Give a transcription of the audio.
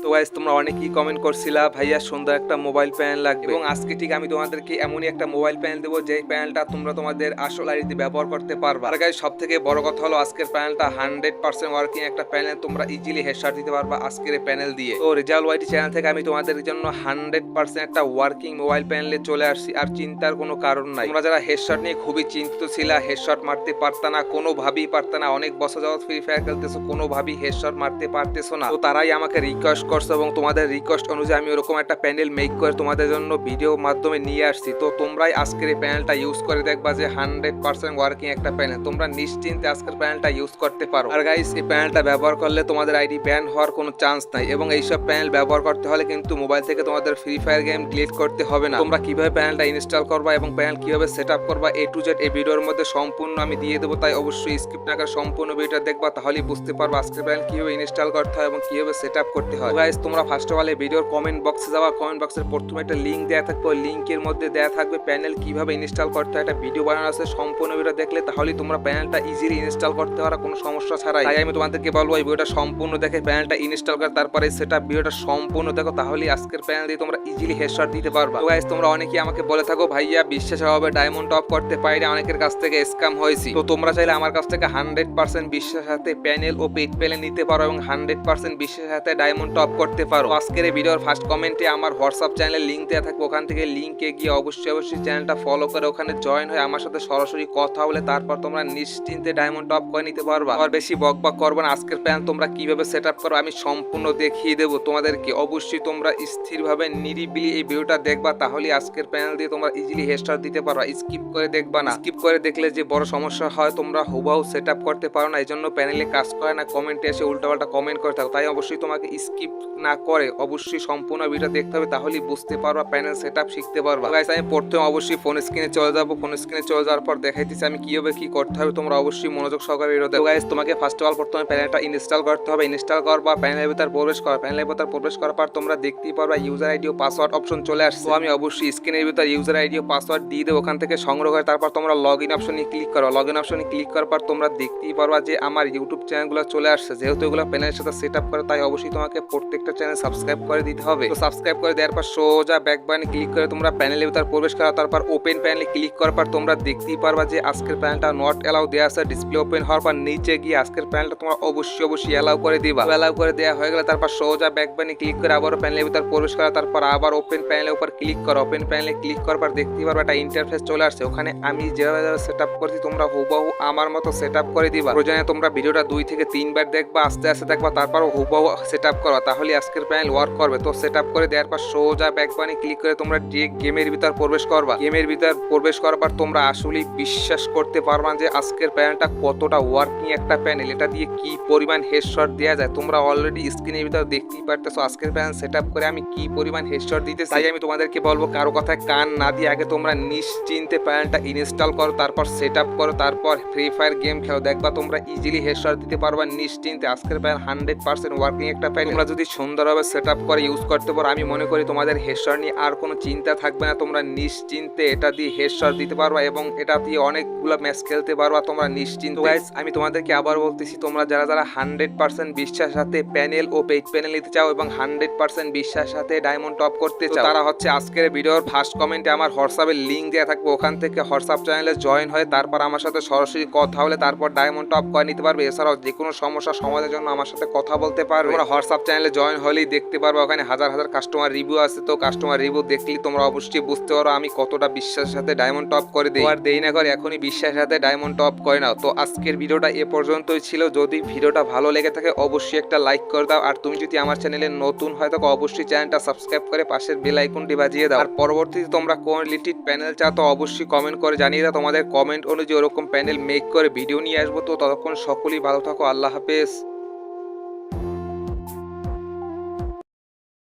তো গাইস তোমরা অনেকেই কমেন্ট করছিলা ভাইয়া সুন্দর একটা মোবাইল প্যানেল লাগবে, এবং আজকে ঠিক আমি তোমাদেরকে এমনই একটা মোবাইল প্যানেল দেবো যেই প্যানেলটা তোমরা তোমাদের আসল আইডিতে ব্যবহার করতে পারবা। আর গাইস সব থেকে বড় কথা হলো আজকের প্যানেলটা 100% ওয়ার্কিং একটা প্যানেল, তোমরা ইজিলি হেডশট দিতে পারবা আজকের এই প্যানেল দিয়ে। তো রেজাল্ট ওয়াইটি চ্যানেল থেকে আমি তোমাদের জন্য 100% একটা ওয়ার্কিং মোবাইল প্যানেলে চলে আসছি, আর চিন্তার কোনো কারণ নাই। তোমরা যারা হেডশট নিয়ে খুবই চিন্তিত ছিলা, হেডশট মারতে পারতা না, কোনোভাবেই পারতা না, অনেক বছর যাবত ফ্রি ফায়ার খেলতেছো কোনোভাবেই হেডশট মারতে পারতেছো না, তো তারাই আমাকে রিকোয়েস্ট করছে এবং তোমাদের রিকোয়েস্ট অনুযায়ী আমি ওরকম একটা প্যানেল মেক করে তোমাদের জন্য ভিডিও মাধ্যমে নিয়ে আসছি। তো তোমরাই আজকের এই প্যানেলটা ইউজ করে দেখবা যে 100% ওয়ার্কিং একটা প্যানেল, তোমরা নিশ্চিন্তে আজকের প্যানেলটা ইউজ করতে পারো। আর গাইস এই প্যানেলটা ব্যবহার করলে তোমাদের আইডি ব্যান হওয়ার কোনো চান্স নাই, এবং এইসব প্যানেল ব্যবহার করতে হলে কিন্তু মোবাইল থেকে তোমাদের ফ্রি ফায়ার গেম ডিলিট করতে হবে না। তোমরা কিভাবে প্যানেলটা ইনস্টল করবা এবং প্যানেল কিভাবে সেট আপ করবা A to Z এই ভিডিওর মধ্যে সম্পূর্ণ আমি দিয়ে দেবো, তাই অবশ্যই স্কিপ না করে সম্পূর্ণ ভিডিওটা দেখবা, তাহলেই বুঝতে পারবা আজকের প্যানেল কিভাবে ইনস্টল করতে হয় এবং কিভাবে সেট আপ করতে হয়। গাইস তোমরা ফার্স্ট অফ অল এই ভিডিওর কমেন্ট বক্সে যাওয়া, কমেন্ট বক্সের প্রথমে একটা লিংক দেওয়া থাকবে, ওই লিংকের মধ্যে দেওয়া থাকবে প্যানেল কিভাবে ইনস্টল করতে হয়, একটা ভিডিও বানানো আছে, সম্পূর্ণ ভিডিও দেখলে তাহলেই তোমরা প্যানেলটা ইজিলি ইনস্টল করতে পারো কোনো সমস্যা ছাড়াই। তাই আমি তোমাদেরকে বলবো এই ভিডিওটা সম্পূর্ণ দেখে প্যানেলটা ইনস্টল করে তারপরে সেট আপ ভিডিওটা সম্পূর্ণ দেখো, তাহলেই আজকের প্যানেল দিয়ে তোমরা ইজিলি হেডশট দিতে পারবা। তো গাইস তোমরা অনেকেই আমাকে বলে থাকো ভাইয়া বিশ্বাসের অভাবে ডায়মন্ড টপ করতে পারি না, অনেকের কাছ থেকে স্ক্যাম হয়েছি। তো তোমরা চাইলে আমার কাছ থেকে 100% বিশ্বাসের সাথে প্যানেল ও পেইড প্যানেল নিতে পারো এবং 100% বিশ্বাসের সাথে ডায়মন্ড টপ করতে পারো। আজকের এই ভিডিওর ফার্স্ট কমেন্টে আমার হোয়াটসঅ্যাপ চ্যানেলের লিংক দেওয়া থাকবে, ওখান থেকে লিংকে গিয়ে অবশ্যই চ্যানেলটা ফলো করে ওখানে জয়েন হয়ে আমার সাথে সরাসরি কথা বলে তারপর তোমরা নিশ্চিন্তে ডায়মন্ড টপ করে নিতে পারবা। আর বেশি বকবক করবো না, আজকের প্যানেল তোমরা কিভাবে সেট আপ করো আমি সম্পূর্ণ দেখিয়ে দেবো তোমাদেরকে। অবশ্যই তোমরা স্থিরভাবে নিরিবিলি এই ভিডিওটা দেখবা, তাহলে আজকের প্যানেল দিয়ে তোমরা ইজিলি হেডশট দিতে পারবা। স্কিপ করে দেখবা না, স্কিপ করে দেখলে যে বড় সমস্যা হয়, তোমরা হুবাহু সেট আপ করতে পারো না, এই জন্য প্যানেলে কাজ করে না, কমেন্টে এসে উল্টাপাল্টা কমেন্ট করে থাকো। তাই অবশ্যই তোমাকে স্কিপ না করে অবশ্যই সম্পূর্ণ ভিডিও দেখতে হবে, তাহলেই বুঝতে পারবা প্যানেল সেট আপ শিখতে পারবা। গাইস আমি প্রথমে অবশ্যই ফোন স্ক্রিনে চলে যাবো, ফোন স্ক্রিনে চলে যাওয়ার পর দেখাইতেছি আমি কিভাবে কি করতে হবে, তোমরা অবশ্যই মনোযোগ সহকারে ভিডিও দেখো। গাইস তোমাকে ফার্স্ট অফ অল প্রথমে প্যানেলটা ইনস্টল করতে হবে, ইনস্টল করবা প্যানেলের ভিতর প্রবেশ করা, প্যানেলের ভিতর প্রবেশ করার পর তোমরা দেখতেই পারবা ইউজার আইডি ও পাসওয়ার্ড অপশন চলে আসছে। তো আমি অবশ্যই স্ক্রিনের ভিতর ইউজার আইডি ও পাসওয়ার্ড দিয়ে দেবো, ওখান থেকে সংগ্রহ করে তারপর তোমরা লগ ইন অপশনে ক্লিক করো। লগ ইন অপশনে ক্লিক করার পর তোমরা দেখতেই পারবা যে আমার ইউটিউব চ্যানেলগুলো চলে আসছে, যেহেতু এগুলো প্যানেলের সাথে সেট আপ করে তাই অবশ্যই তোমাকে প্রত্যেকটা চ্যানেল সাবস্ক্রাইব করে দিতে হবে। তো সাবস্ক্রাইব করে দেওয়ার পর সোজা ব্যাক বাটনে ক্লিক করে তোমরা প্যানেলের ভিতর প্রবেশ করো, তারপর ওপেন প্যানেলে ক্লিক করার পর তোমরা দেখতেই পারবা যে আজকের প্যানেলটা নট অ্যালাউ দেওয়া আছে। ডিসপ্লে ওপেন হওয়ার পর নিচে গিয়ে আজকের প্যানেলটা তোমরা অবশ্যই অ্যালাউ করে দিবা। অ্যালাউ করে দেওয়া হয়ে গেলে তারপর সোজা ব্যাক বাটনে ক্লিক করে আবার প্যানেলের ভিতর প্রবেশ করা, তারপর আবার ওপেন প্যানেলের উপর ক্লিক করো। ওপেন প্যানেলে ক্লিক করার পর দেখতেই পারবা একটা ইন্টারফেস চলে আসছে, ওখানে আমি যেভাবে সেট আপ করছি তোমরা হুবহু আমার মতো সেট আপ করে দিবা। প্রয়োজনে তোমরা ভিডিওটা 2 থেকে 3 বার দেখবা, আস্তে আস্তে দেখবা, তারপর হুবহু সেট আপ করো, তাহলে আজকের প্যানেল ওয়ার্ক করবে। তো সেট আপ করে দেওয়ার পর সোজা ব্যাক বাটনে ক্লিক করে তোমরা ডিরেক্ট গেমের ভিতর প্রবেশ করবা। গেমের ভিতর প্রবেশ করার পর তোমরা আসলেই বিশ্বাস করতে পারবা যে আজকের প্যানেলটা কতটা ওয়ার্কিং একটা প্যানেল, এটা দিয়ে কি পরিমাণ হেডশট দেওয়া যায়। তোমরা অলরেডি স্ক্রিনের ভিতর দেখতেই পারতেছো আজকের প্যানেল সেট আপ করে আমি কি পরিমাণ হেডশট দিতেছি। তাই আমি তোমাদেরকে বলবো কারো কথায় কান না দিয়ে আগে তোমরা নিশ্চিন্তে প্যানেলটা ইনস্টল করো, তারপর সেট আপ করো, তারপর ফ্রি ফায়ার গেম খেলো, দেখবা তোমরা ইজিলি হেডশট দিতে পারবা নিশ্চিন্তে। আজকের প্যানেল 100% ওয়ার্কিং একটা প্যানেল, তোমরা যদি সুন্দরভাবে সেট আপ করে ইউজ করতে পারো আমি মনে করি তোমাদের হেডশট নিয়ে আর কোনো চিন্তা থাকবে না, তোমরা নিশ্চিন্তে এটা দিয়ে হেডশট দিতে পারবা এবং এটা দিয়ে অনেকগুলো ম্যাচ খেলতে পারবা তোমরা নিশ্চিন্তে। গাইস আমি তোমাদেরকে আবার বলতেছি, তোমরা যারা 100% বিশ্বাসের সাথে প্যানেল ও পেইড প্যানেল নিতে চাও এবং 100% বিশ্বাসের সাথে ডায়মন্ড টপ করতে চাও, তারা হচ্ছে আজকের ভিডিওর ফার্স্ট কমেন্টে আমার হোয়াটসঅ্যাপের লিংক দেওয়া থাকবে, ওখান থেকে হোয়াটসঅ্যাপ চ্যানেলে জয়েন হয়ে তারপর আমার সাথে সরাসরি কথা বলে তারপর ডায়মন্ড টপ করে নিতে পারবে। এছাড়াও যে কোনো সমস্যা সমাধানের জন্য আমার সাথে কথা বলতে পারবে। তোমরা হোয়াটসঅ্যাপ চ্যানেলে জয়েন হলেই দেখতে পারবে ওখানে হাজার হাজার কাস্টমার রিভিউ আছে, তো কাস্টমার রিভিউ দেখলেই তোমরা অবশ্যই বুঝতে পারো আমি কতটা বিশ্বাসের সাথে ডায়মন্ড টপ করে দিই। আর দেরি না করে এখনই বিশ্বাসের সাথে ডায়মন্ড টপ করে নাও। তো আজকের ভিডিওটা এ পর্যন্তই ছিল, যদি ভিডিওটা ভালো লেগে থাকে অবশ্যই একটা লাইক করে দাও, আর তুমি যদি আমার চ্যানেলে নতুন হয় থাকো অবশ্যই চ্যানেলটা সাবস্ক্রাইব করে পাশের বেল আইকনটি বাজিয়ে দাও। আর পরবর্তীতে তোমরা কোন রিলেটেড প্যানেল চাও তো অবশ্যই কমেন্ট করে জানিয়ে দাও, তোমাদের কমেন্ট অনুযায়ী ওরকম প্যানেল মেক করে ভিডিও নিয়ে আসবো। তো ততক্ষণ সকলেই ভালো থাকো, আল্লাহ হাফেজ।